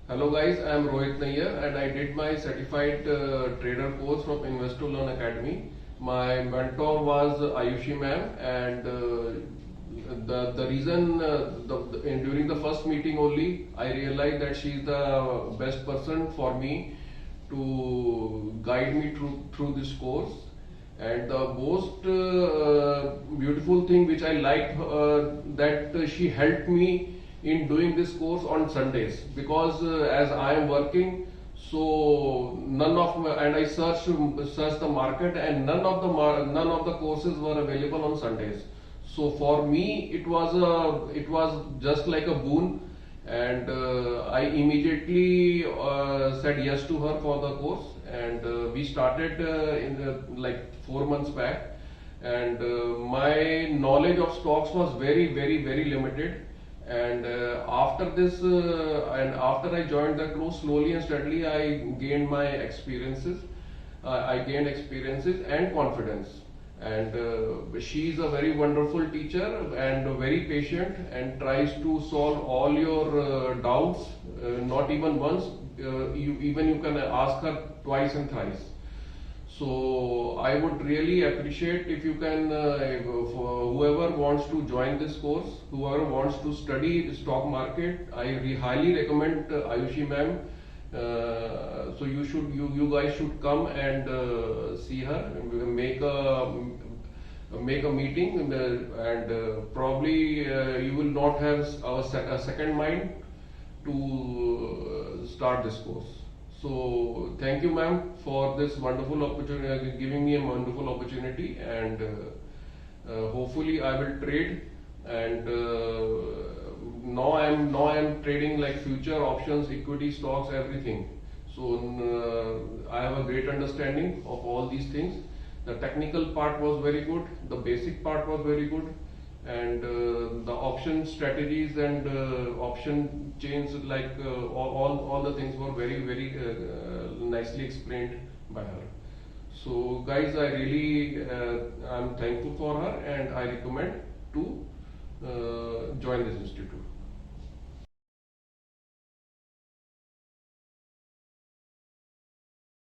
Hello guys, I am Rohit Nayyar and I did my certified trader course from Investolearn Academy. My mentor was Ayushi ma'am, and the reason during the first meeting only I realized that she is the best person for me to guide me through this course. And the most beautiful thing which I liked that she helped me in doing this course on Sundays, because as I am working, so and I searched the market, and none of the courses were available on Sundays. So for me it was just like a boon, and I immediately said yes to her for the course, and we started in the, like 4 months back. And my knowledge of stocks was very limited, and after this and after I joined the course, slowly and steadily I gained my experiences. I gained experiences and confidence, and she is a very wonderful teacher and very patient, and tries to solve all your doubts, not even once. You can ask her twice and thrice. So I would really appreciate if you can, for whoever wants to join this course, whoever wants to study the stock market, I highly recommend Ayushi ma'am. So you guys should come and see her, make a meeting, and probably you will not have a second mind to start this course. So thank you ma'am for this wonderful opportunity, giving me a wonderful opportunity, and hopefully I will trade. And now I am trading like future options, equity, stocks, everything. So I have a great understanding of all these things. The technical part was very good, the basic part was very good, and the option strategies and option chains, like all the things were very nicely explained by her. So guys, I really I'm thankful for her, and I recommend to join this institute.